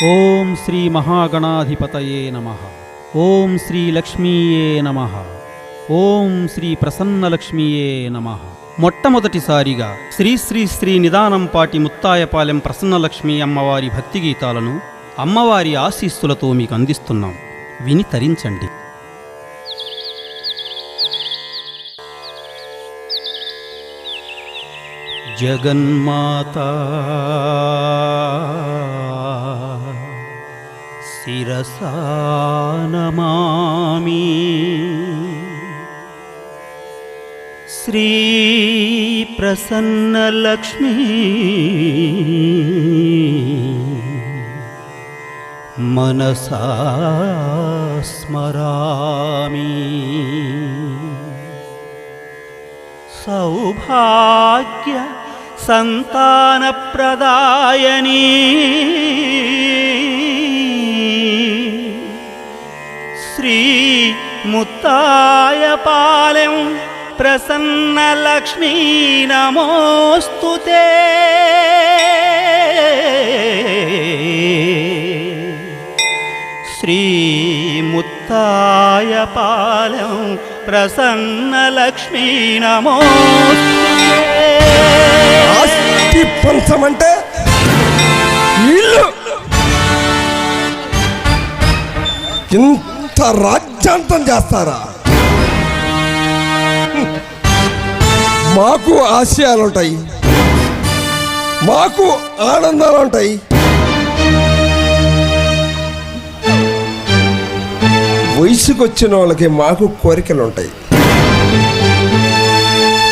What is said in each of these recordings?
ఓం శ్రీ మహాగణాధిపతయే నమః. ఓం శ్రీ లక్ష్మీయే నమః. ఓం శ్రీ ప్రసన్నలక్ష్మీయే నమః. మొట్టమొదటిసారిగా శ్రీ శ్రీ శ్రీ నిదానంపాటి ముత్తాయపాలెం ప్రసన్నలక్ష్మీ అమ్మవారి భక్తి గీతాలను అమ్మవారి ఆశీస్సులతో మీకు అందిస్తున్నాం. విని తరించండి. జగన్మాతా శిరసా నమామి. శ్రీ ప్రసన్నలక్ష్మీ మనసా స్మరామి. సౌభాగ్య సంతానప్రదాయని శ్రీ ముత్తాయపాలెం ప్రసన్నలక్ష్మీ నమోస్తుతే. శ్రీ ముత్తాయపాలెం ప్రసన్నలక్ష్మీ నమోస్తుతే. ఆస్తి పంచమంటే ఇల్లు, ఇంత రాజ్యాంతం చేస్తారా? మాకు ఆశయాలుంటాయి, మాకు ఆనందాలు ఉంటాయి. వయసుకు వచ్చిన వాళ్ళకి మాకు కోరికలు ఉంటాయి.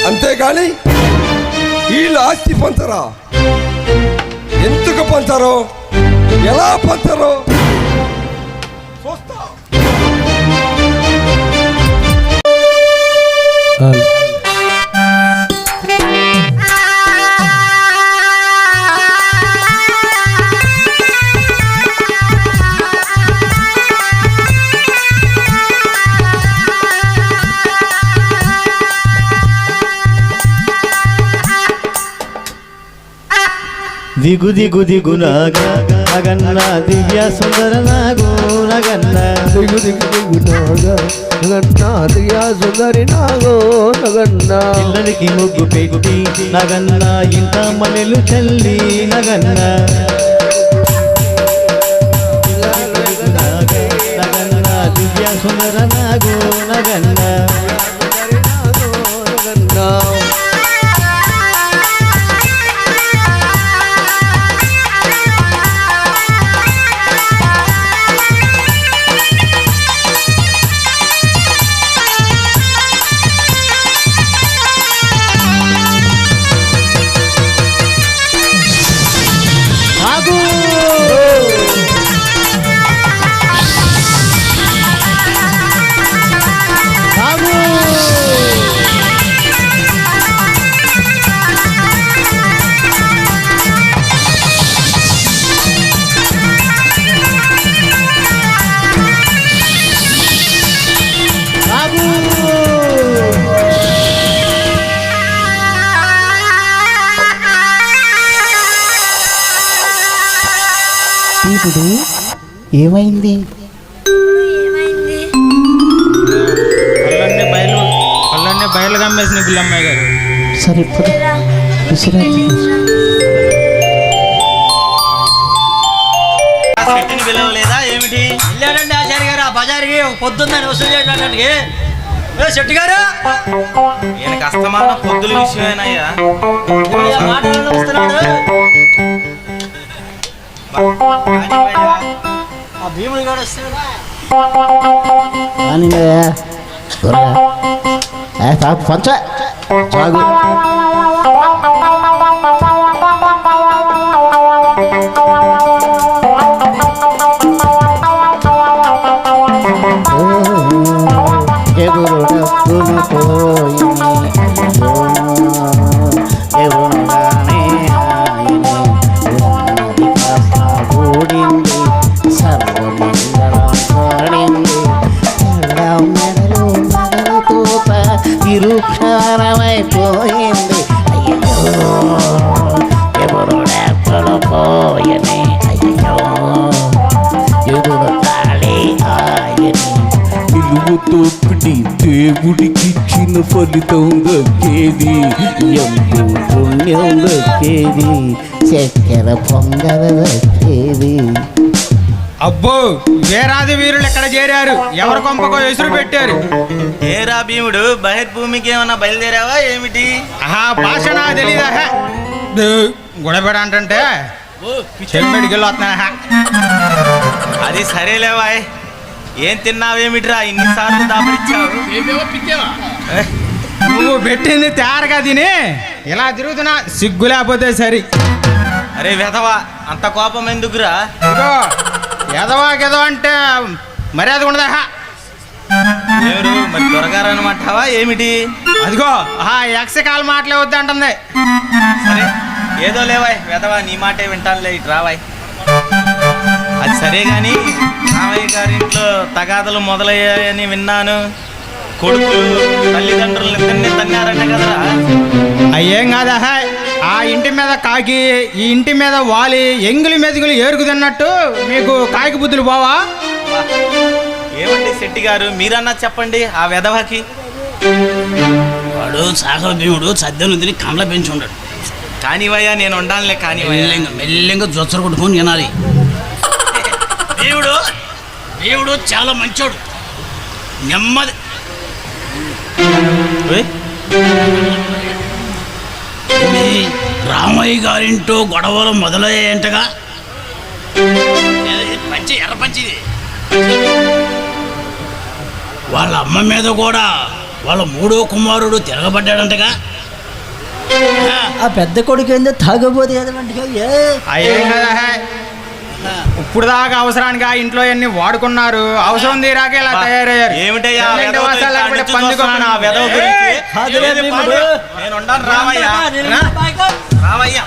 అంతేగాని వీళ్ళు ఆస్తి పంచరా? ఎందుకు పంచరో, ఎలా పంచరో చూస్తా. దిగు దిగు దిగు నాగా నగన్న దివ్య సుందర నాగో నగన్న. దిగు దిగు దిగు నాగా నగన్న దివ్య సుందరి నాగో నగన్న. పిల్లలకి ముగ్గు పెట్టి నగన్న ఇంట మల్లెలు చల్లి నగన్న. నగన్న దివ్య సుందర నాగో నగన్న. ఇప్పుడు ఏమైంది? పళ్ళన్నీ బయలు కమ్మేసిన పిల్లమ్మాయి గారు. సరే ఇప్పుడు పిలవలేదా ఏమిటి? వెళ్ళాడండి ఆచార్య గారు ఆ బజార్కి పొద్దుందని వసూలు చేయడానికి. శెట్టి గారు ఈయనకి అస్తమానం పొద్దుల విషయమేనయ్యా. వస్తున్నాడు. ఆ భీముడు కూడా వస్తున్నాడు. పంచ చాగు నిరుక్షారమైపోయింది. అయ్యో ఎవరు పోయనే. అయ్యో దేవుడికిచ్చిన ఫలితం దక్కేది ఎంతో పుణ్యం దక్కేది చక్కెర పొంగల దక్కేది. అబ్బో వీరాది వీరులు ఎక్కడ చేరారు, ఎవరి కొంపకో ఎసురు పెట్టారు. ఏరా భీముడు బహిర్భూమికి ఏమన్నా బయలుదేరావా ఏమిటి? ఆహా భాష నాకు తెలీదా గొడవడ అంటే చెల్లికి వెళ్ళొస్తున్నా. అది సరేలేవాయ్, ఏం తిన్నావేమిట్రా ఇన్నిసార్లు దాపరిచ్చావు? నువ్వు పెట్టింది తయారుగా తిని ఇలా తిరుగుతున్నా, సిగ్గు లేకపోతే సరి. అరే వెధవా, అంత కోపం ఎందుకురా? ఇదో ఎదవా అంటే మర్యాద ఉండదా? ఎవరు మరి దొరగారు అనమాటావా ఏమిటి? అదిగో ఆ యక్షకాల మాటలే వద్దంటుంది. సరే ఏదో లేవాయ్ వెధవా, నీ మాటే వింటానులే, ఇటు రావాయ్. అది సరే గాని రామయ్య గారి ఇంట్లో తగాదలు మొదలయ్యాయని విన్నాను. కొడుకులు తల్లిదండ్రులు ఇద్దరిని తన్నారంట కదరా? అయ్యేం కాదా, ఆ ఇంటి మీద కాకి ఈ ఇంటి మీద వాలి ఎంగులి మెతుకులు ఏరుకు తిన్నట్టు మీకు కాకి బుద్ధులు పోవా? ఏమండి శెట్టి గారు, మీరన్నా చెప్పండి ఆ వెధవకి. వాడు సాగర భీముడు సద్దెను తిని కండ్ల పెంచి ఉన్నాడు. కానివయ్యా, నేను ఉండాలే కానివయ్యా. మెల్లంగా జొచ్చర కొట్టుకొని తినాలి. దేవుడు చాలా మంచోడు, నెమ్మది. రామయ్య గారింటో గొడవలు మొదలయ్యాయంటగా. పంచి ఎర్ర పంచిది. వాళ్ళ అమ్మ మీద కూడా వాళ్ళ మూడో కుమారుడు తిరగబడ్డాడంటగా. ఆ పెద్ద కొడుకు ఏందో తాగబోతే ఏదంటే అయ్యేం కదా, ఇప్పుడు దాకా అవసరానికి ఆ ఇంట్లో అన్ని వాడుకున్నారు, అవసరం తీరాక ఇలా తయారయ్యారు. ఏమిటయ్యా ఆ చెల్లింటి వెధవతో వాసాలు లేకపోతే ఇక్కడ నుంచి పందికొమ్మ. చూస్తున్నాను ఆ వెధవ గురించి. కాదులే ఏది భీముడు. పాడు? నేను ఉండాను రావయ్యా, రావయ్యా.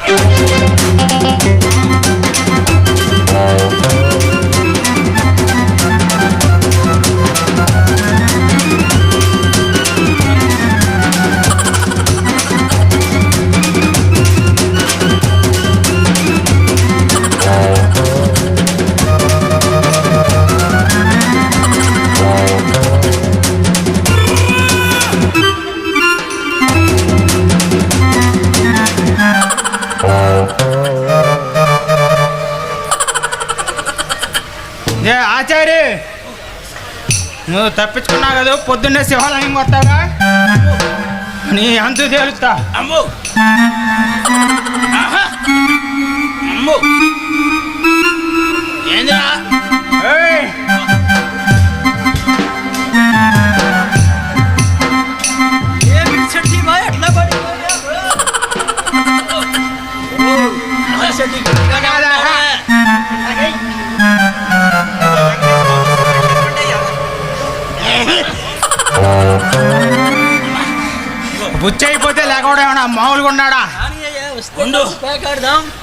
ఏ ఆచారి, నువ్వు తప్పించుకున్నావు కదా, పొద్దున్నే శివాలయం వస్తావా? నీ అంతు తేలుస్తా. అమ్మో ఆహా! అమ్మో ఏందిరా? ఏయ్! కాదా? బుచ్చి అయిపోతే లేకపోవడం ఏమన్నా మామూలుగా ఉన్నాడా? ఉండు,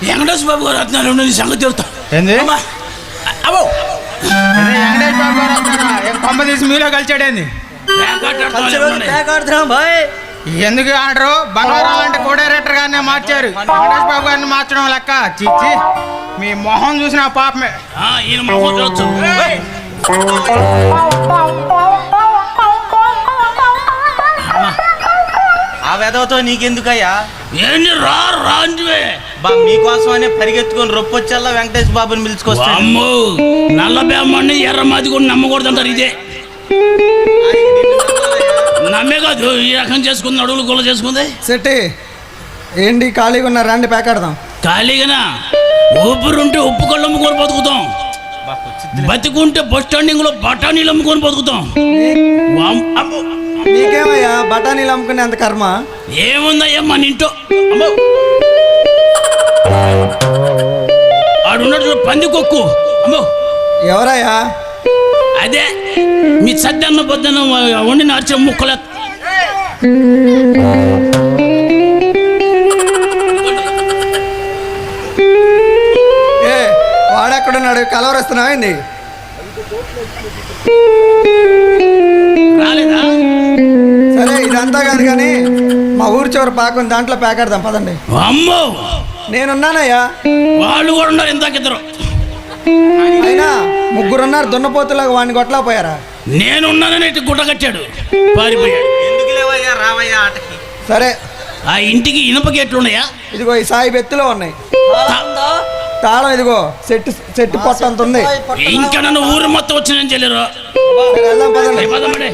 వెంకటేశ్వర బాబు గారు వస్తున్నారు, నీ సంగతి చెబుతా. ఏంది? అమ్మో అదే వెంకటేష్ బాబు గారు వస్తారా? ఏం కొమ్మ తీసి మీలో కలిచాడేంది? ఎందుకు ఆడరు? బంగారం లాంటి కోడైరెక్టర్ గారినే మార్చారు, వెంకటేష్ బాబు గారిని మార్చడం లెక్క. చిచ్చి, మీ మొహం చూసిన పాపమే. ఈయన మొహం చూడొచ్చు. ఆ వెధవతో నీకెందుకయ్యా? ఏంటి రా రాంటివే? బా మీకోసమనే పరిగెత్తుకొని రొప్పొచ్చల్లా వెంకటేష్ బాబుని పిలుచుకొస్తాను. అమ్మో నల్ల బేమ్మని ఎర్ర మాది కూడా నమ్మకూడదు అంటారు. ఇదే నమ్మే కాదు, ఈ రకం చేసుకుంది, అడుగులు గొల్ల చేసుకుంది. సెట్టి ఏంటి ఖాళీగా ఉన్నా, రండి ప్యాకెడదాం. ఖాళీగానా? ఊపిరుంటే ఉప్పు కళ్ళు అమ్ముకొని బతుకుతాం, బతికుంటే బస్ స్టాండింగ్ లో బఠానీలు అమ్ముకొని బతుకుతాం. అమ్మో నీకేమయ్యా బఠానీలు అమ్ముకునే అంత కర్మ? ఏముందయ్యా మన ఇంట్లో? అమ్మో ఆడున్నట్లు పందికొక్కు. అమ్మో ఎవరయ్యా? అదే మీ సద్దన్న పొద్దున్న వండిన అరిచే ముక్కల. ఏ వాడెక్కడున్నాడు? కలవరేస్తున్నావా ఏంది? రాలేదా? సరే ఇదంతా కాదు కానీ మా ఊరి చివరి పాకుని దాంట్లో ప్యాకెడదాం పదండి. అమ్మో నేనున్నానయ్యా. వాళ్ళు కూడా ఉన్నారు ఇంతకిద్దరు. అయినా ముగ్గురున్నారు, దున్నపోతులాగా వాడిని కొట్టలేకపోయారా? నేనున్నానని ఇటు గుట్ట కట్టాడు, పారిపోయాడు. ఎందుకు లేవయ్యా, రావయ్యా ఆటకి. సరే ఆ ఇంటికి ఇనుప గేట్లు ఉన్నాయా? ఇదిగో ఈ సాయి బెత్తులో ఉన్నాయి. తాళం ఇదిగో చెట్టు పొట్ట అంత ఉంది. ఇంకా నన్ను ఊరు మొత్తం వచ్చిన చెల్లెరు. సరే, వెళ్దాం పదండి.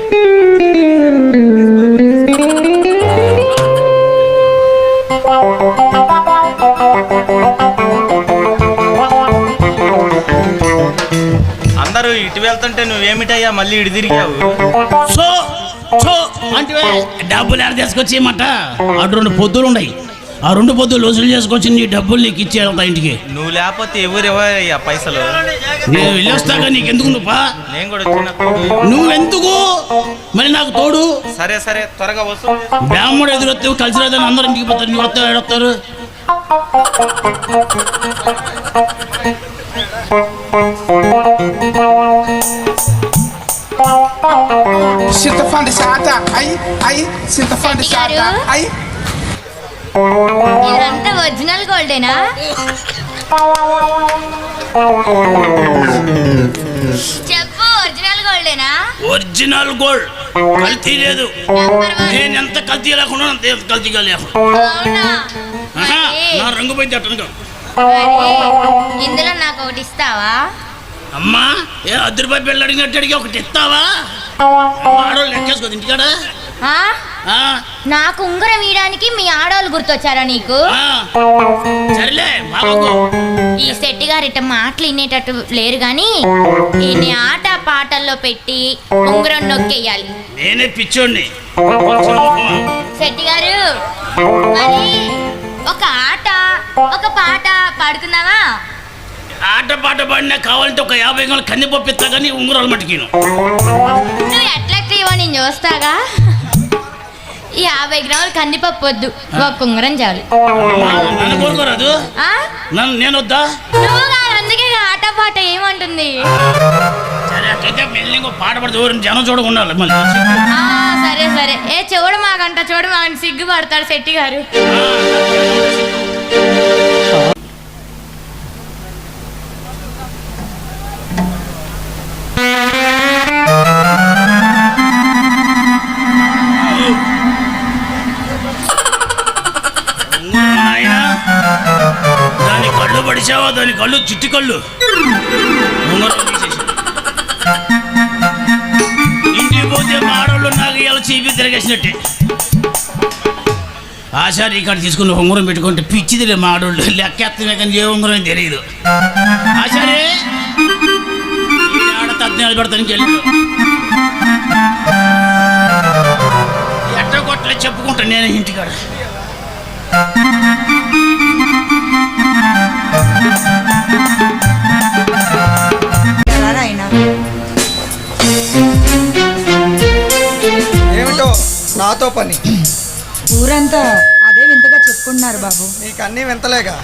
అందరూ ఇటు వెళ్తుంటే నువ్వేమిటయ్యా మళ్ళీ ఇటు తిరిగావు? సో సో అంటే డబ్బులు ఎక్కడ తీసుకొచ్చి మాట అటు 2 పొద్దులు ఉన్నాయి. ఆ 2 పొద్దులు వసూలు చేసుకొచ్చి నీ డబ్బులు నీకు ఇచ్చేయాలి ఇంటికి. నువ్వు లేకపోతే ఎవరెవరయ్యా పైసలు? నేను వెళ్ళొస్తాగా, నీకెందుకు నువ్వా? నేను కూడా వచ్చిన తోడు. నువ్వెందుకు మరి నాకు తోడు? సరే సరే, త్వరగా వసూలు. బ్రాహ్మడు ఎదురొస్తే కలిసి రాదని అందరూ ఇంటికి పోతారు. నీ వస్తారు ఏడొస్తారు. చింతపండు శాత చింతపండు శాత ఇదంతా ఒరిజినల్ గోల్డేనా? చెప్పు, ఒరిజినల్ గోల్డేనా? ఒరిజినల్ గోల్డ్, కల్తీ లేదు. నంబర్ 1. నేను ఎంత కల్తీ లేకుండా అంత కల్తీగా లేకుండా. అవునా? నా రంగు పోయింది అట్టనుకో. మరి ఇందులో నాకు ఒకటి ఇస్తావా? అమ్మా, ఏ 10 రూపాయలు బిళ్ళ అడిగినట్టు అడిగి ఒకటి ఇస్తావా? ఆడవాళ్ళు లెక్కేసుకోదు ఇంటికాడ. నాకు ఉంగరం వీయడానికి మీ ఆడవాళ్ళు గుర్తొచ్చారా నీకు? సరేలే బాబు. ఈ శెట్టి గారిట మాటలు వినేటట్టు లేరు గాని ఈయన ఆట పాటల్లో పెట్టి ఉంగరం నొక్కేయాలి. నేనే పిచ్చోడిని. శెట్టి గారు, మరి ఒక ఆట ఒక పాట పాడుకుందామా? ఆట పాట పాడినా కావాలంటే ఒక 50 గంటలు కందిపప్పు ఇస్తా కానీ ఉంగరాలు మట్టుకిను. నువ్వు ఎట్లా ఇవో నేను చూస్తాగా. ఈ 50 గ్రాములు కందిపప్పు వద్దు, ఒక ఉంగరం చాలు. నన్ను కోరుకోరాదు, నేను వద్దా? నువ్వు కాదు, అందుకే ఆట పాట ఏమంటుంది. సరే అట్లయితే మెల్లింగో పాట పడితే జనం చూడకుండాలి మళ్ళీ. సరే సరే, ఏ చూడ మాకంట చూడ మాకంట సిగ్గుపడతాడు శెట్టి గారు. దాని కళ్ళు పడిచావా? దాని కళ్ళు చిట్టి కళ్ళు. ఇంటికి పోతే మా ఆడవాళ్ళు నాకు ఇలా చీపి తిరగేసినట్టే. ఆశారి ఇక్కడ తీసుకుని ఉంగరం పెట్టుకుంటే పిచ్చిదిలే మా ఆడవాళ్ళు. లెక్కేస్తమే కానీ ఏ ఉంగరం తెలియదు. ఆశారి ఆడ తద్దినాలు పెడతాను చెల్లి. ఎట్ట కొట్టలే చెప్పుకుంటా నేను ఇంటికాడ. ఏమిటో నాతో పని? ఊరంతా అదే వింతగా చెప్పుకుంటున్నారు బాబు. నీకు అన్నీ వింతలేగా.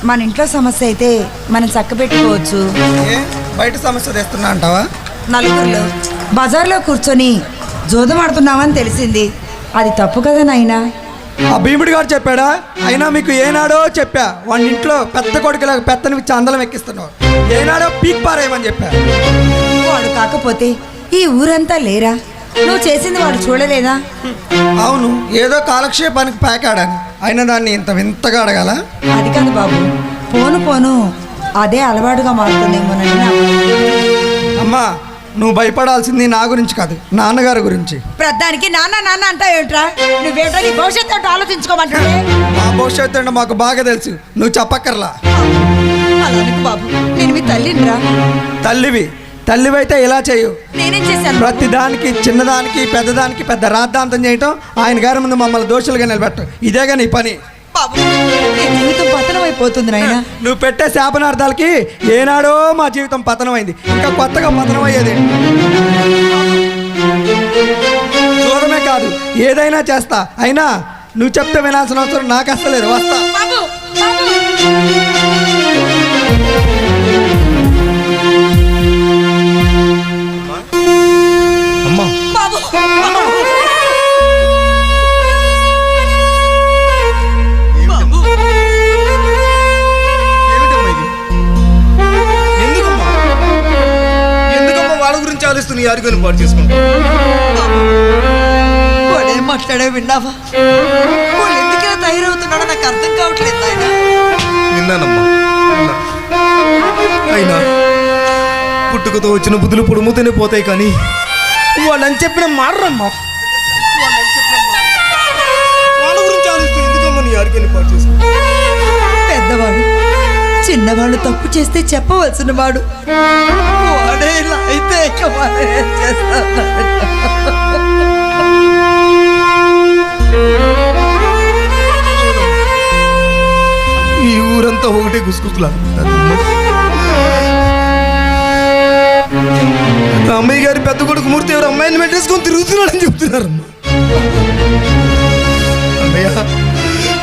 మన ఇంట్లో సమస్య అయితే మనం చక్కబెట్టుకోవచ్చు. బయట సమస్య తెస్తున్నా అంటావా? నలుగురిలో బజార్లో కూర్చొని జోదం ఆడుతున్నామని తెలిసింది. అది తప్పు కదా నాయనా? ఆ భీముడి గారు చెప్పాడా? అయినా మీకు ఏనాడో చెప్పా, వాడి ఇంట్లో పెద్ద కొడుకులాగా పెత్తని చందలం ఎక్కిస్తున్నావు. ఏనాడో పీక్ పారేయమని చెప్పా. వాడు కాకపోతే ఈ ఊరంతా లేరా? నువ్వు చేసింది వాడు చూడలేదా? అవును, ఏదో కాలక్షేపానికి పాకాడని. అయినా దాన్ని ఇంత వింతగా అడగాల? అది కాదు బాబు, పోను పోను అదే అలవాటుగా మారుతుందేమోనని నా భయం. అమ్మా, నువ్వు భయపడాల్సింది నా గురించి కాదు, నాన్నగారి గురించి. ప్రధానికి నాన్న నాన్న అంటా ఏంట్రా? నువ్వేంట్రా నీ భవిష్యత్తు ఏంటో ఆలోచించుకోమంటే? మా భవిష్యత్తు ఏంటో మాకు బాగా తెలుసు, నువ్వు చెప్పక్కర్లా. అలానికి బాబు, నేను మీ తల్లినిరా. తల్లివైతే ఇలా చేయు. నేనేం చేశాను? ప్రతి దానికి, చిన్నదానికి పెద్దదానికి పెద్ద రాద్ధాంతం చేయటం, ఆయన గారి ముందు మమ్మల్ని దోషులుగా నిలబెట్టం, ఇదేగా నీ పని. బాబు, నీ జీవితం పతనం అయిపోతుంది నాయనా. నువ్వు పెట్టే శాపనార్థాలకి ఏనాడో మా జీవితం పతనమైంది, ఇంకా కొత్తగా పతనం అయ్యేది. చూడమే కాదు, ఏదైనా చేస్తా. అయినా నువ్వు చెప్తే వినాల్సిన అవసరం నాకు అసలేదు. వస్తా. అమ్మా, ఎందుకమ్మా వాళ్ళ గురించి చాలిస్తూ నీ ఆరోగ్యాన్ని పాటు చేసుకుంటావు. వాడేం మాట్లాడే విన్నావా? వాళ్ళు ఎందుకైనా తయారవుతున్నాడో నాకు అర్థం కావట్లేదు ఆయన. విన్నానమ్మా, అయినా పుట్టుకతో వచ్చిన బుద్ధులు పొడుముతూనే పోతాయి, కానీ వాళ్ళని చెప్పిన మారమ్మా. వాళ్ళ గురించి ఆలోచిస్తూ ఎందుకమ్మా నీ ఆరోగ్యాన్ని పాటు చేసుకుంటావు? పెద్దవాడు చిన్నవాళ్ళు తప్పు చేస్తే చెప్పవలసిన వాడు వాడే ఇలా అయితే ఇక మనం ఏం చేస్తాం? ఈ ఊరంతా ఒకటే గుసగుసలాడుకుంటారు. అమ్మాయి గారి పెద్ద కొడుకు మూర్తి ఎవరు అమ్మాయిని పెట్టేసుకొని తిరుగుతున్నాడని చెప్తున్నారమ్మా. అమ్మయ్య,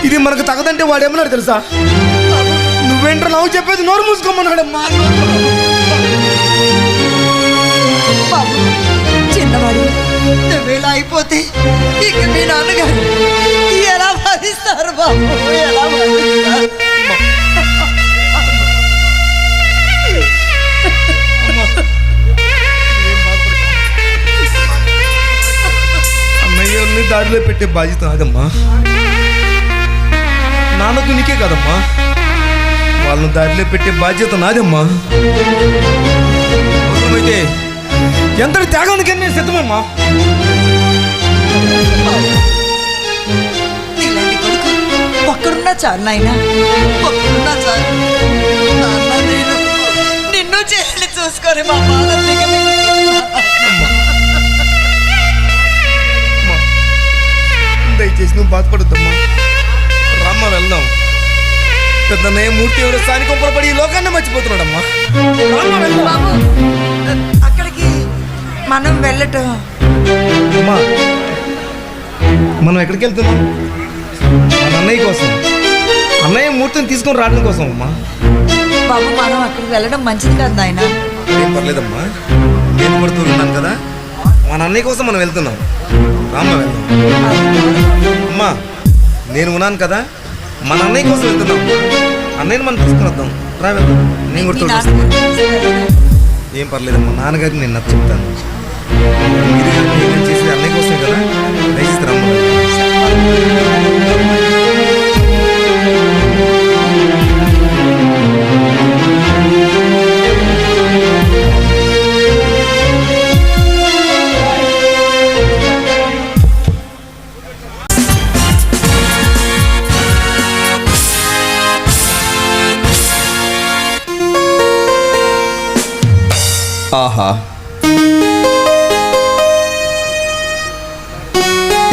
ఇది మనకు తగదంటే వాడేమన్నాడు తెలుసా? నువ్వేంట్రా నవ్వు చెప్పేది, నోరు మూసుకోమన్నాడమ్మా. బాబు చిన్నవాడు నువ్వేలా అయిపోతే ఇక మీ నాన్నగారు ఎలా భావిస్తారు బాబు? ఎలా భావిస్తారు? అన్నయ్యని దారిలో పెట్టే బాధ్యత నాదమ్మా. నాన్నకు నీకే కదమ్మా, వాళ్ళని దారిలో పెట్టే బాధ్యత నాదమ్మా. అవసరమైతే ఎంతటి త్యాగానికి నేను సిద్ధమమ్మా. ఇలాంటి కొడుకు ఒక్కడున్నా చాలు నాయనా, ఒక్కడున్నా చాలు. నాన్న నేను నిన్ను చేయాలి చూసుకొని మా బాధ దయచేసి నువ్వు బాధపడద్దమ్మా. రమ్మ వెళ్దాం. పెద్దన్నయ్య మూర్తి ఎవరు స్థానికంపరపడి ఈ లోకాన్ని మర్చిపోతున్నాడమ్మా. బాబు అక్కడికి మనం వెళ్ళటం. అమ్మా, మనం ఎక్కడికి వెళ్తున్నాం? మన అన్నయ్య కోసం, అన్నయ్య మూర్తిని తీసుకొని రావడం కోసం అమ్మా. బాబు మనం అక్కడికి వెళ్ళడం మంచిది కాదు నాయన. ఏం పర్లేదమ్మా, నేను పడుతూ ఉన్నాను కదా, మన అన్నయ్య కోసం మనం వెళ్తున్నాం. రామ్మ వెళ్దాం. అమ్మా, నేను ఉన్నాను కదా, మన అన్నయ్య కోసం వెళ్తున్నాం. అన్నయ్యని మనం తీసుకుని వద్దాం. రా వెళ్దాం. నేను కూడా ఏం పర్లేదమ్మా, నాన్నగారికి నేను నచ్చ చెప్తాను. మీరు చేసి అన్నయ్య కోసమే కదా, దయచేసి రమ్మ. ఆహా,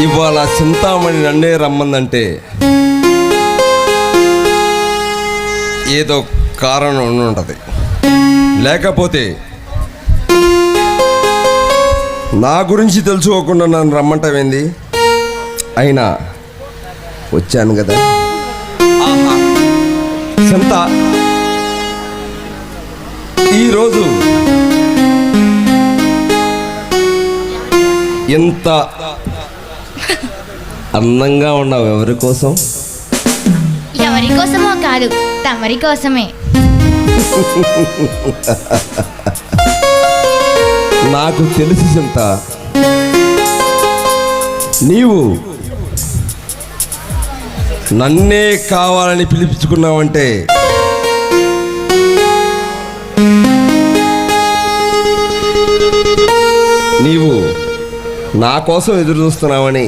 ఇవాళ చింతామణి నన్నే రమ్మందంటే ఏదో కారణం ఉంటుంది. లేకపోతే నా గురించి తెలుసుకోకుండా నన్ను రమ్మంటావేంది? అయినా వచ్చాను కదా. ఆహా, చింత ఈరోజు ఎంత అందంగా ఉన్నావు. ఎవరి కోసం? ఎవరి కోసమో కాదు, తమరి కోసమే. నాకు తెలుసు చింత, నీవు నన్నే కావాలని పిలిపించుకున్నావంటే నీవు నా కోసం ఎదురు చూస్తున్నావని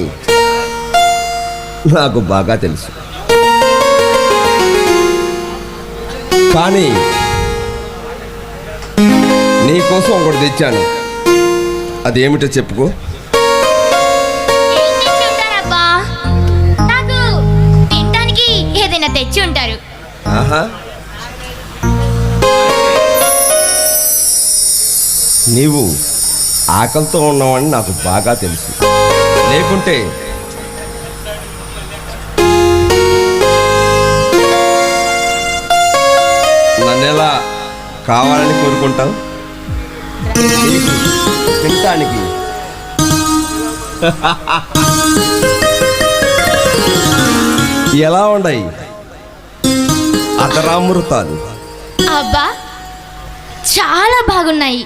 నాకు బాగా తెలుసు. కానీ నీకోసం ఒకటి తెచ్చాను. అదేమిటో చెప్పుకో. ఏం తెచ్చి ఉంటారబ్బా? నాకు తినడానికి ఏదైనా తెచ్చి ఉంటారు. ఆహా, నీవు ఆకలితో ఉన్నావని నాకు బాగా తెలుసు. లేకుంటే నన్నెలా కావాలని కోరుకుంటావు? నీకు తినటానికి ఎలా ఉన్నాయి అతరామృతాలు? అబ్బా చాలా బాగున్నాయి.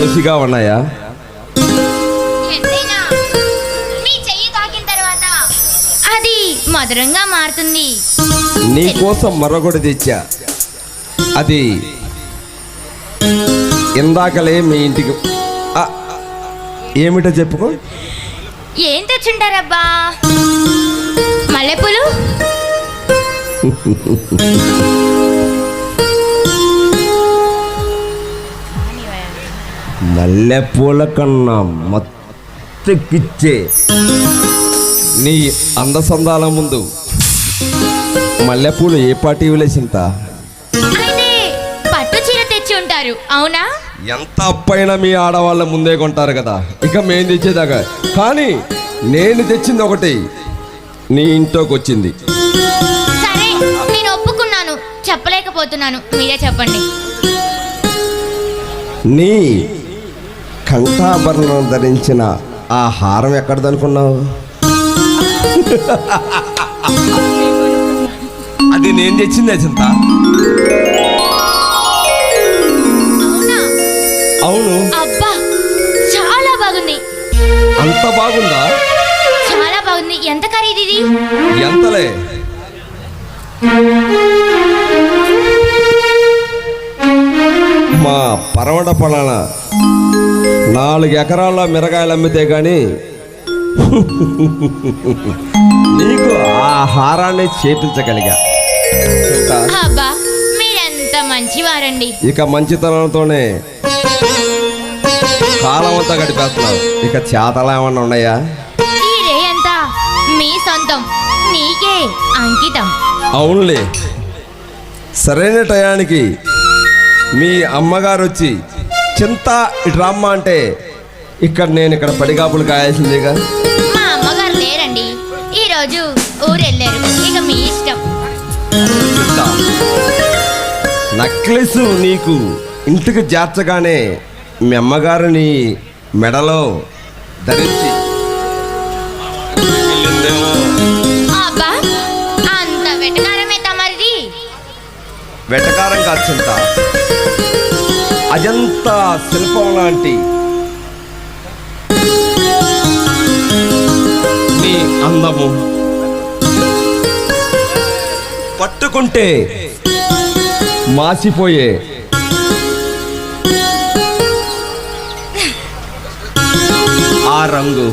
రుచిగా ఉన్నాయా? ఎంతైనా మీ చెయ్యి తాకిన తర్వాత అది మధురంగా మారుతుంది. నీ కోసం మరొకటి తెచ్చా. అది ఇందాకలే మీ ఇంటికి ఏమిటో చెప్పుకో. ఏం తెచ్చుంటారబ్బా? మల్లెపూలు? మల్లెపూల కన్నా మత్తెక్కిచ్చే నీ అందసందాల ముందు మల్లెపూలు ఏ పాటి వేసింత? అయితే పట్టు చీర తెచ్చి ఉంటారు, అవునా? ఎంత అప్పైనా మీ ఆడవాళ్ళ ముందే కొంటారు కదా, ఇక మేం తెచ్చేదాకా. కానీ నేను తెచ్చింది ఒకటి, నీ ఇంట్లోకి వచ్చింది. సరే, నేను ఒప్పుకున్నాను, చెప్పలేకపోతున్నాను, మీరే చెప్పండి. నీ కంఠాభరణం ధరించిన ఆ హారం ఎక్కడదనుకున్నావు? అది నేను తెచ్చిందే చింత. అవును. అబ్బా, చాలా బాగుంది. అంత బాగుందా? చాలా బాగుంది. ఎంత ఖరీదు ఇది? ఎంతలే? మా పరమట పొలాన 4 ఎకరాల మిరగాయలు అమ్మితే గాని నీకు ఆ హారాన్ని చేపించగలిగా. అబ్బా, మీరెంత మంచివారండి. ఇక మంచితనంతోనే కాలం అంతా గడిపేస్తున్నావు. ఇక చేతలు ఏమన్నా ఉన్నాయా? ఈ రే అంతా మీ సొంతం, నీకే అంకితం. అవునులే. సరైన టయానికి మీ అమ్మగారు వచ్చి చింత ఇటు రమ్మ అంటే నేను ఇక్కడ పడిగాపులు కాయాల్సిందేగా. మా అమ్మగారు లేరండి, ఈరోజు ఊరెళ్ళారు. ఇక మీ ఇష్టం. నక్లెస్ నీకు ఇంటికి చేర్చగానే మీ అమ్మగారిని మెడలో ధరించి వెళ్ళిందేమో. అబ్బా, అంత వెటకారమే తమరిది. వెటకారం కాదు చింత, అజంతా శిల్పం లాంటి నీ అందము పట్టుకుంటే మాసిపోయే ఆ రంగు,